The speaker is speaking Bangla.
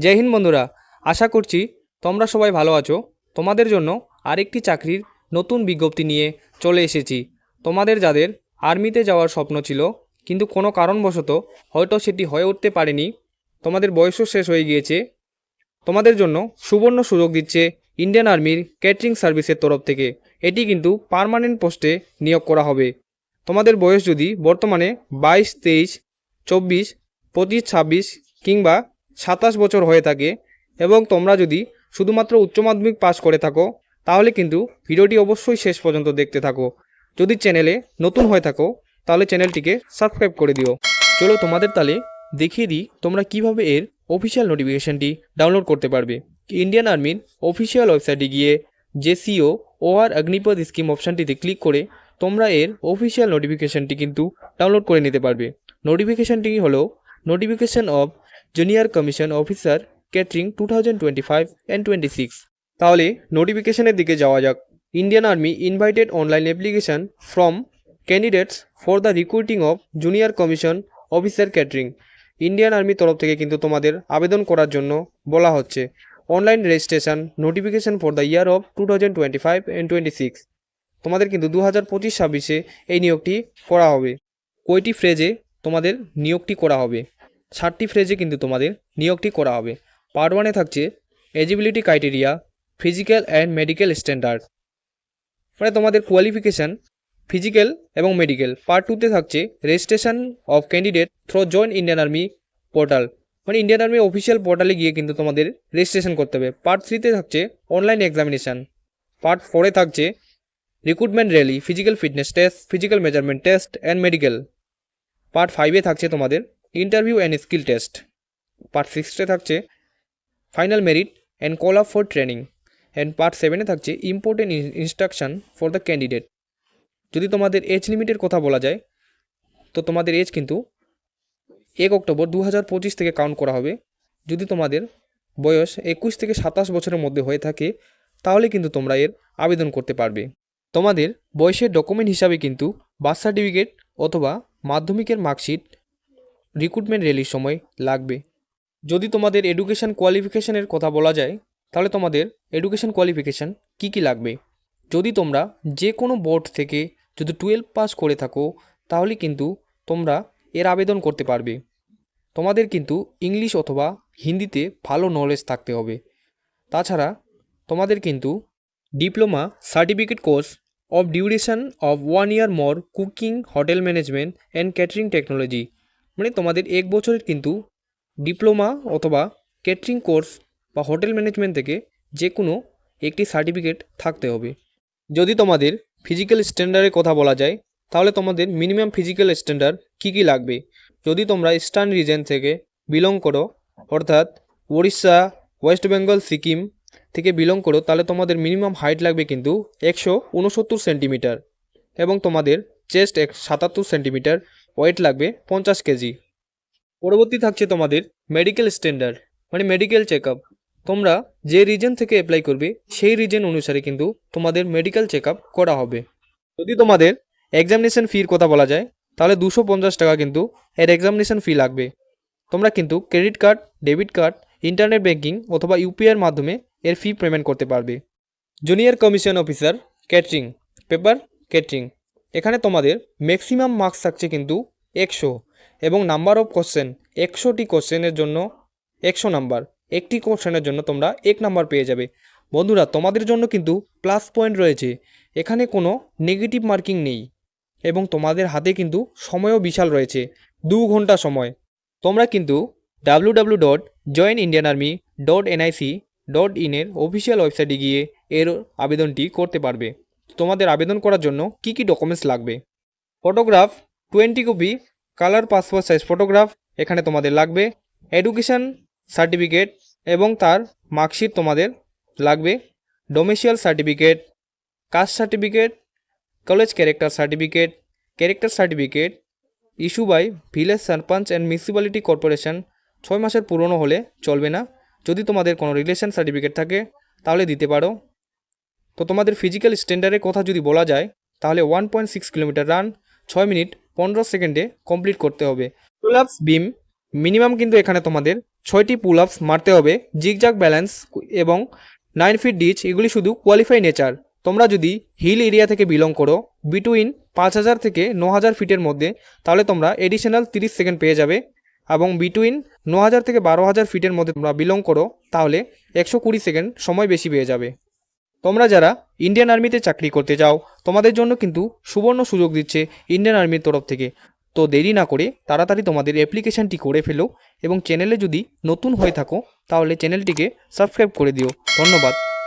জয় হিন্দ বন্ধুরা, আশা করছি তোমরা সবাই ভালো আছো। তোমাদের জন্য আরেকটি চাকরির নতুন বিজ্ঞপ্তি নিয়ে চলে এসেছি। তোমাদের যাদের আর্মিতে যাওয়ার স্বপ্ন ছিল কিন্তু কোনো কারণবশত হয়তো সেটি হয়ে উঠতে পারেনি, তোমাদের বয়সও শেষ হয়ে গিয়েছে, তোমাদের জন্য সুবর্ণ সুযোগ দিচ্ছে ইন্ডিয়ান আর্মির ক্যাটারিং সার্ভিসের তরফ থেকে। এটি কিন্তু পার্মানেন্ট পোস্টে নিয়োগ করা হবে। তোমাদের বয়স যদি বর্তমানে 22, 23, 24, 25, 26 কিংবা 27 বছর হয়ে থাকে এবং তোমরা যদি শুধুমাত্র উচ্চ মাধ্যমিক পাস করে থাকো, তাহলে কিন্তু ভিডিওটি অবশ্যই শেষ পর্যন্ত দেখতে থাকো। যদি চ্যানেলে নতুন হয়ে থাকো তাহলে চ্যানেলটিকে সাবস্ক্রাইব করে দিও। চলো তোমাদের তাহলে দেখিয়ে দিই তোমরা কিভাবে এর অফিসিয়াল নোটিফিকেশানটি ডাউনলোড করতে পারবে। ইন্ডিয়ান আর্মির অফিসিয়াল ওয়েবসাইটে গিয়ে জেসিও ওআর অগ্নিপথ স্কিম অপশানটিতে ক্লিক করে তোমরা এর অফিসিয়াল নোটিফিকেশানটি কিন্তু ডাউনলোড করে নিতে পারবে। নোটিফিকেশানটি হলো notification of junior commission officer catering 2025 and 26। তাহলে নোটিফিকেশানের দিকে যাওয়া যাক। Indian army invited online application from candidates for the recruiting of junior commission officer catering. Indian আর্মির তরফ থেকে কিন্তু তোমাদের আবেদন করার জন্য বলা হচ্ছে। Online registration notification for the year of 2025 and 26। তোমাদের কিন্তু 2025-26 এই নিয়োগটি করা হবে। কয়টি ফ্রেজে তোমাদের নিয়োগটি করা হবে? 60টি ফ্রেজে কিন্তু তোমাদের নিয়োগটি করা হবে। পার্ট 1-এ থাকছে eligibility criteria, physical and medical standard, মানে তোমাদের কোয়ালিফিকেশান ফিজিক্যাল এবং মেডিকেল। পার্ট 2-তে থাকছে registration of candidate through join Indian army portal, মানে ইন্ডিয়ান আর্মি অফিসিয়াল পোর্টালে গিয়ে কিন্তু তোমাদের রেজিস্ট্রেশন করতে হবে। পার্ট 3-তে থাকছে অনলাইন এক্সামিনেশান। পার্ট 4-এ থাকছে recruitment rally, physical fitness test, physical measurement test and medical. Part 5-এ থাকছে তোমাদের interview and skill test. Part 6-এ থাকছে final merit and call up for training. And part 7-এ থাকছে important instruction for the candidate. যদি তোমাদের এজ লিমিটের কথা বলা যায় তো তোমাদের এজ কিন্তু 1 অক্টোবর 2025 থেকে কাউন্ট করা হবে। যদি তোমাদের বয়স 21 থেকে 27 বছরের মধ্যে হয়ে থাকে তাহলে কিন্তু তোমরা এর আবেদন করতে পারবে। তোমাদের বয়সের ডকুমেন্ট হিসাবে কিন্তু বার্থ সার্টিফিকেট অথবা মাধ্যমিকের মার্কশিট রিক্রুটমেন্ট র্যালির সময় লাগবে। যদি তোমাদের এডুকেশান কোয়ালিফিকেশানের কথা বলা যায় তাহলে তোমাদের এডুকেশান কোয়ালিফিকেশান কী কী লাগবে? যদি তোমরা যে কোনো বোর্ড থেকে যদি 12 পাস করে থাকো তাহলে কিন্তু তোমরা এর আবেদন করতে পারবে। তোমাদের কিন্তু ইংলিশ অথবা হিন্দিতে ভালো নলেজ থাকতে হবে। তাছাড়া তোমাদের কিন্তু diploma certificate course of duration of 1 year more cooking hotel management and catering technology, মানে তোমাদের 1 বছরের কিন্তু ডিপ্লোমা অথবা ক্যাটারিং কোর্স বা হোটেল ম্যানেজমেন্ট থেকে যে কোনো একটি সার্টিফিকেট থাকতে হবে। যদি তোমাদের ফিজিক্যাল স্ট্যান্ডার্ডের কথা বলা যায় তাহলে তোমাদের মিনিমাম ফিজিক্যাল স্ট্যান্ডার্ড কী কী লাগবে? যদি তোমরা ইস্টার্ন রিজন থেকে বিলং করো, অর্থাৎ উড়িষ্যা, ওয়েস্ট বেঙ্গল, সিকিম থেকে বিলং করো, তাহলে তোমাদের মিনিমাম হাইট লাগবে কিন্তু 169 সেন্টিমিটার এবং তোমাদের চেস্ট 77 সেন্টিমিটার, ওয়েট লাগবে 50 কেজি। পরবর্তী থাকছে তোমাদের মেডিকেল স্ট্যান্ডার্ড, মানে মেডিকেল চেক আপ। তোমরা যে রিজন থেকে অ্যাপ্লাই করবে সেই রিজন অনুসারে কিন্তু তোমাদের মেডিকেল চেক আপ করা হবে। যদি তোমাদের এক্সামিনেশন ফির কথা বলা যায় তাহলে 250 টাকা কিন্তু এর এক্সামিনেশন ফি লাগবে। তোমরা কিন্তু credit card, debit card, internet banking অথবা ইউপিআইয়ের মাধ্যমে এর ফি পেমেন্ট করতে পারবে। Junior commission officer catering paper catering, এখানে তোমাদের ম্যাক্সিমাম মার্কস থাকছে কিন্তু 100 এবং নাম্বার অফ কোশ্চেন 100টি কোশ্চেনের জন্য 100 নাম্বার, একটি কোশ্চেনের জন্য তোমরা 1 নাম্বার পেয়ে যাবে। বন্ধুরা, তোমাদের জন্য কিন্তু প্লাস পয়েন্ট রয়েছে, এখানে কোনো নেগেটিভ মার্কিং নেই এবং তোমাদের হাতে কিন্তু সময়ও বিশাল রয়েছে, 2 ঘন্টা সময়। তোমরা কিন্তু www.joinindianarmy.nic.in এর অফিসিয়াল ওয়েবসাইটে গিয়ে এর আবেদনটি করতে পারবে। তোমাদের আবেদন করার জন্য কী কী ডকুমেন্টস লাগবে? Photograph 20 copy colour passport size photograph এখানে তোমাদের লাগবে। এডুকেশান সার্টিফিকেট এবং তার মার্কশিট তোমাদের লাগবে। Domicile certificate, caste certificate, college character certificate issue by village sarpanch and municipality corporation, 6 মাসের পুরনো হলে চলবে না। যদি তোমাদের কোনো রিলেশন সার্টিফিকেট থাকে তাহলে দিতে পারো। তো তোমাদের ফিজিক্যাল স্ট্যান্ডার্ডের কথা যদি বলা যায় তাহলে 1.6 কিলোমিটার রান 6 মিনিট 15 সেকেন্ডে কমপ্লিট করতে হবে। পুল আপস বিম মিনিমাম কিন্তু এখানে তোমাদের 6টি পুল আপস মারতে হবে। জিগজাগ ব্যালেন্স এবং 9 ফিট ডিচ এগুলি শুধু কোয়ালিফাই নেচার। তোমরা যদি হিল এরিয়া থেকে বিলং করো বিটুইন 5000 থেকে 9000 ফিটের মধ্যে, তাহলে তোমরা এডিশনাল 30 সেকেন্ড পেয়ে যাবে। এবং বিটুইন 9000 থেকে 12000 ফিটের মধ্যে তোমরা বিলং করো তাহলে 120 সেকেন্ড সময় বেশি পেয়ে যাবে। তোমরা যারা ইন্ডিয়ান আর্মিতে চাকরি করতে চাও তোমাদের জন্য কিন্তু সুবর্ণ সুযোগ দিচ্ছে ইন্ডিয়ান আর্মির তরফ থেকে। তো দেরি না করে তাড়াতাড়ি তোমাদের অ্যাপ্লিকেশানটি করে ফেলো এবং চ্যানেলে যদি নতুন হয়ে থাকো তাহলে চ্যানেলটিকে সাবস্ক্রাইব করে দিও। ধন্যবাদ।